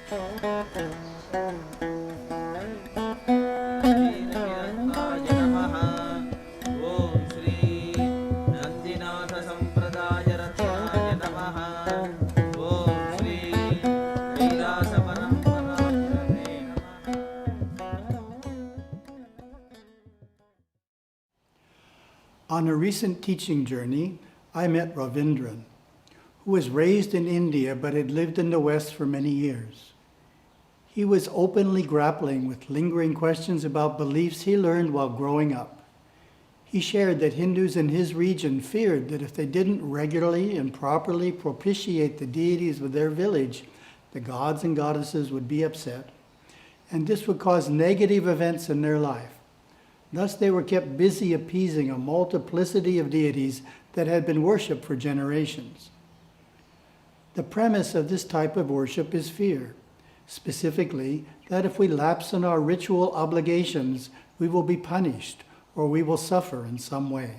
On a recent teaching journey, I met Ravindran, who was raised in India but had lived in the West for many years. He was openly grappling with lingering questions about beliefs he learned while growing up. He shared that Hindus in his region feared that if they didn't regularly and properly propitiate the deities of their village, the gods and goddesses would be upset, and this would cause negative events in their life. Thus they were kept busy appeasing a multiplicity of deities that had been worshipped for generations. The premise of this type of worship is fear, specifically that if we lapse in our ritual obligations, we will be punished or we will suffer in some way.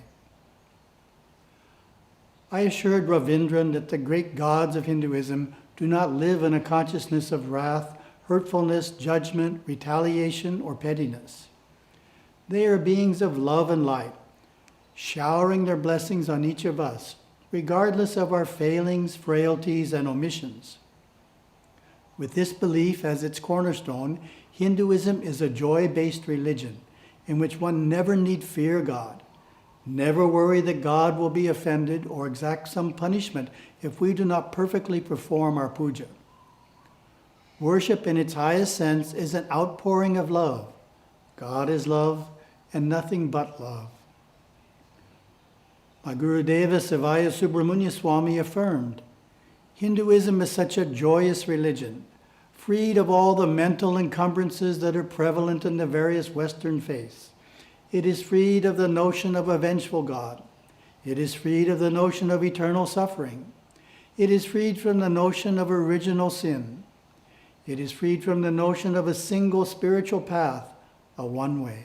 I assured Ravindran that the great gods of Hinduism do not live in a consciousness of wrath, hurtfulness, judgment, retaliation, or pettiness. They are beings of love and light, showering their blessings on each of us, regardless of our failings, frailties, and omissions. With this belief as its cornerstone, Hinduism is a joy-based religion in which one never need fear God, never worry that God will be offended or exact some punishment if we do not perfectly perform our puja. Worship in its highest sense is an outpouring of love. God is love, and nothing but love. My Gurudeva Sivaya Subramanya Swami affirmed, Hinduism is such a joyous religion, freed of all the mental encumbrances that are prevalent in the various Western faiths. It is freed of the notion of a vengeful God. It is freed of the notion of eternal suffering. It is freed from the notion of original sin. It is freed from the notion of a single spiritual path, a one way.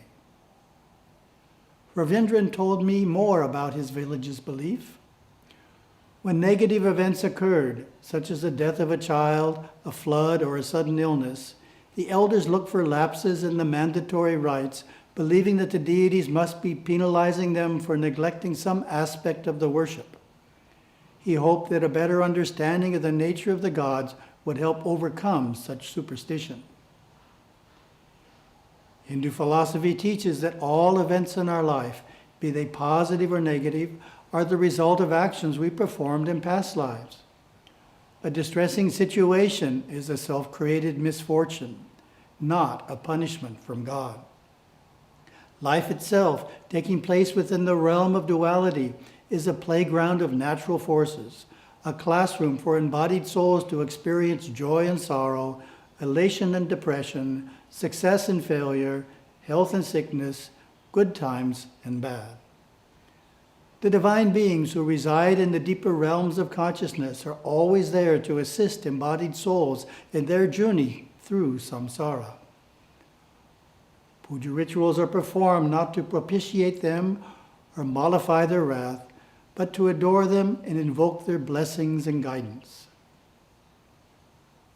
Ravindran told me more about his village's belief. When negative events occurred, such as the death of a child, a flood, or a sudden illness, the elders looked for lapses in the mandatory rites, believing that the deities must be penalizing them for neglecting some aspect of the worship. He hoped that a better understanding of the nature of the gods would help overcome such superstition. Hindu philosophy teaches that all events in our life, be they positive or negative, are the result of actions we performed in past lives. A distressing situation is a self-created misfortune, not a punishment from God. Life itself, taking place within the realm of duality, is a playground of natural forces, a classroom for embodied souls to experience joy and sorrow, elation and depression, success and failure, health and sickness, good times and bad. The divine beings who reside in the deeper realms of consciousness are always there to assist embodied souls in their journey through samsara. Puja rituals are performed not to propitiate them or mollify their wrath, but to adore them and invoke their blessings and guidance.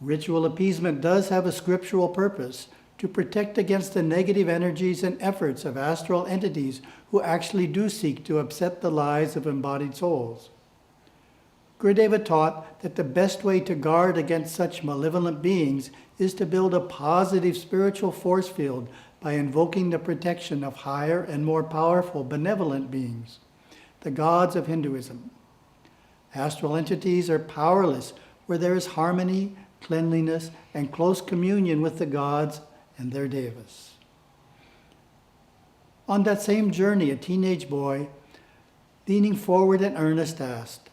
Ritual appeasement does have a scriptural purpose to protect against the negative energies and efforts of astral entities who actually do seek to upset the lives of embodied souls. Gurudeva taught that the best way to guard against such malevolent beings is to build a positive spiritual force field by invoking the protection of higher and more powerful benevolent beings, the gods of Hinduism. Astral entities are powerless where there is harmony, cleanliness, and close communion with the gods and their devas. On that same journey, a teenage boy, leaning forward in earnest, asked,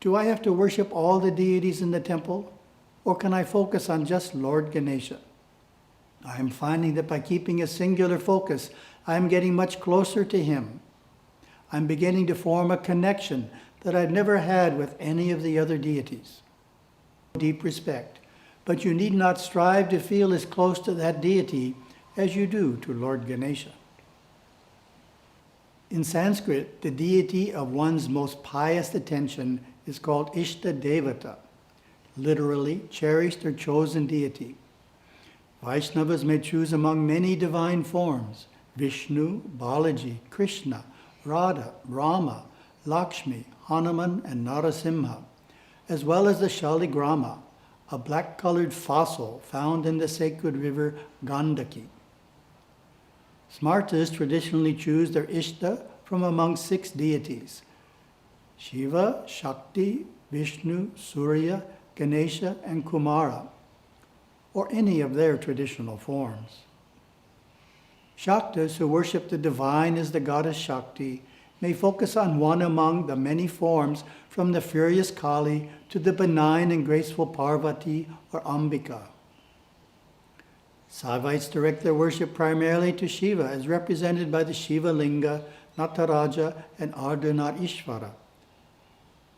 "Do I have to worship all the deities in the temple, or can I focus on just Lord Ganesha? I am finding that by keeping a singular focus, I am getting much closer to him. I'm beginning to form a connection that I've never had with any of the other deities. Deep respect, but you need not strive to feel as close to that deity as you do to Lord Ganesha." In Sanskrit, the deity of one's most pious attention is called Ishta Devata, literally cherished or chosen deity. Vaishnavas may choose among many divine forms: Vishnu, Balaji, Krishna, Radha, Rama, Lakshmi, Hanuman, and Narasimha, as well as the shaligrama, a black-colored fossil found in the sacred river Gandaki. Smartas traditionally choose their Ishta from among 6 deities: Shiva, Shakti, Vishnu, Surya, Ganesha, and Kumara, or any of their traditional forms. Shaktas, who worship the divine as the goddess Shakti, may focus on one among the many forms, from the furious Kali to the benign and graceful Parvati or Ambika. Saivites direct their worship primarily to Shiva, as represented by the shivalingam, Nataraja, and Ardhanarishvara.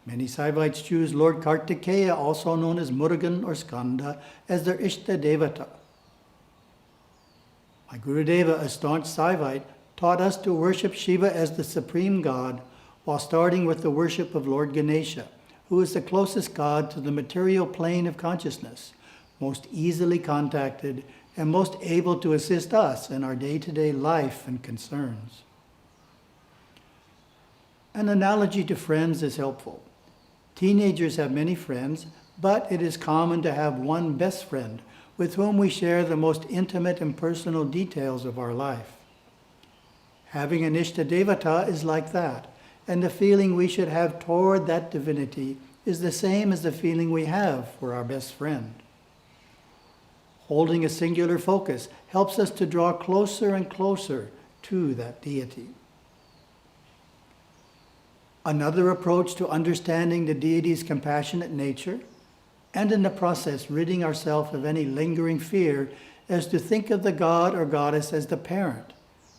Many Saivites choose Lord Kartikeya, also known as Murugan or Skanda, as their Ishta Devata. My Gurudeva, a staunch Saivite, taught us to worship Shiva as the supreme god, while starting with the worship of Lord Ganesha, who is the closest god to the material plane of consciousness, most easily contacted, and most able to assist us in our day-to-day life and concerns. An analogy to friends is helpful. Teenagers have many friends, but it is common to have one best friend with whom we share the most intimate and personal details of our life. Having an Ishta Devata is like that, and the feeling we should have toward that divinity is the same as the feeling we have for our best friend. Holding a singular focus helps us to draw closer and closer to that deity. Another approach to understanding the deity's compassionate nature, and in the process ridding ourselves of any lingering fear, is to think of the god or goddess as the parent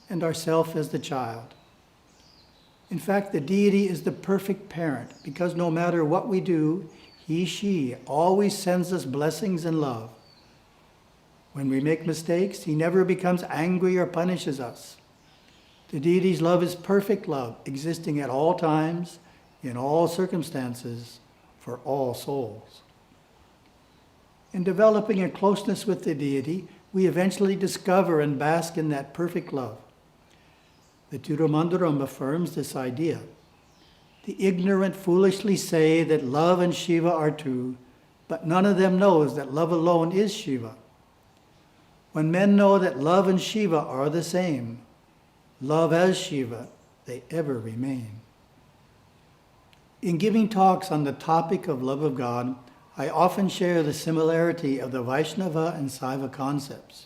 and ourself as the child. In fact, the deity is the perfect parent, because no matter what we do, he, she always sends us blessings and love. When we make mistakes, he never becomes angry or punishes us. The deity's love is perfect love, existing at all times, in all circumstances, for all souls. In developing a closeness with the deity, we eventually discover and bask in that perfect love. The Tirumandaram affirms this idea. The ignorant foolishly say that love and Shiva are two, but none of them knows that love alone is Shiva. When men know that love and Shiva are the same, love as Shiva, they ever remain. In giving talks on the topic of love of God, I often share the similarity of the Vaishnava and Saiva concepts.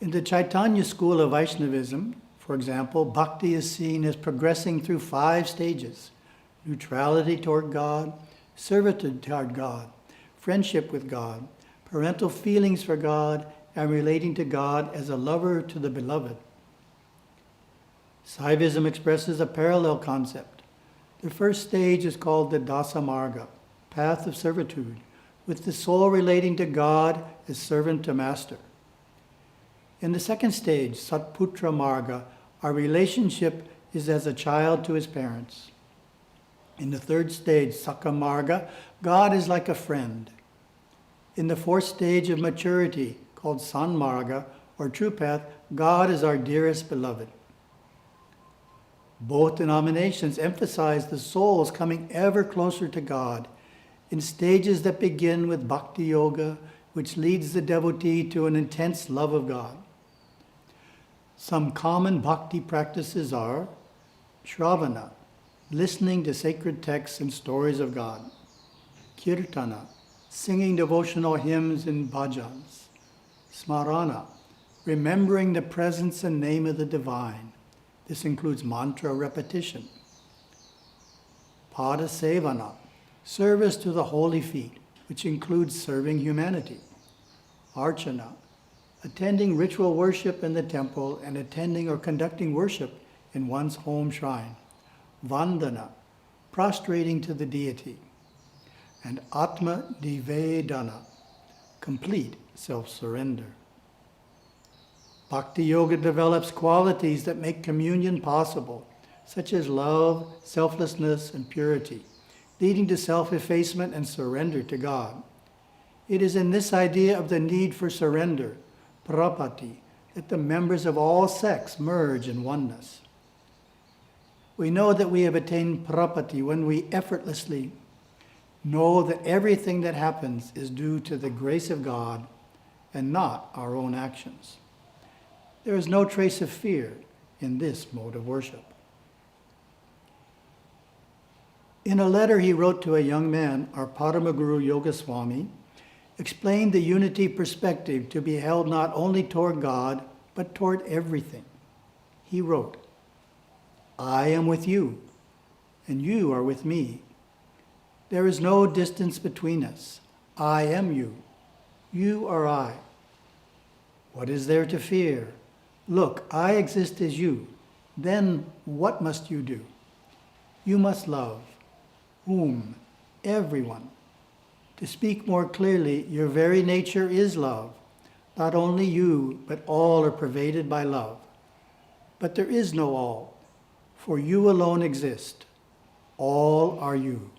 In the Chaitanya school of Vaishnavism, for example, bhakti is seen as progressing through 5 stages: neutrality toward God, servitude toward God, friendship with God, parental feelings for God, and relating to God as a lover to the beloved. Saivism expresses a parallel concept. The first stage is called the Dasa Marga, path of servitude, with the soul relating to God as servant to master. In the second stage, Satputra Marga, our relationship is as a child to his parents. In the third stage, Sakha Marga, God is like a friend. In the fourth stage of maturity, called Sanmarga, or true path, God is our dearest beloved. Both denominations emphasize the souls coming ever closer to God in stages that begin with bhakti yoga, which leads the devotee to an intense love of God. Some common bhakti practices are Shravana, listening to sacred texts and stories of God; Kirtana, singing devotional hymns and bhajans; Smarana, remembering the presence and name of the divine. This includes mantra repetition. Padasevana, service to the holy feet, which includes serving humanity. Archana, attending ritual worship in the temple and attending or conducting worship in one's home shrine. Vandana, prostrating to the deity. And Atma Nivedana, complete self-surrender. Bhakti Yoga develops qualities that make communion possible, such as love, selflessness, and purity, leading to self-effacement and surrender to God. It is in this idea of the need for surrender, prapatti, that the members of all sects merge in oneness. We know that we have attained prapatti when we effortlessly know that everything that happens is due to the grace of God and not our own actions. There is no trace of fear in this mode of worship. In a letter he wrote to a young man, our Paramaguru Yogaswami explained the unity perspective to be held not only toward God, but toward everything. He wrote, "I am with you, and you are with me. There is no distance between us. I am you. You are I. What is there to fear? Look, I exist as you. Then what must you do? You must love. Whom? Everyone. To speak more clearly, your very nature is love. Not only you, but all are pervaded by love. But there is no all, for you alone exist. All are you."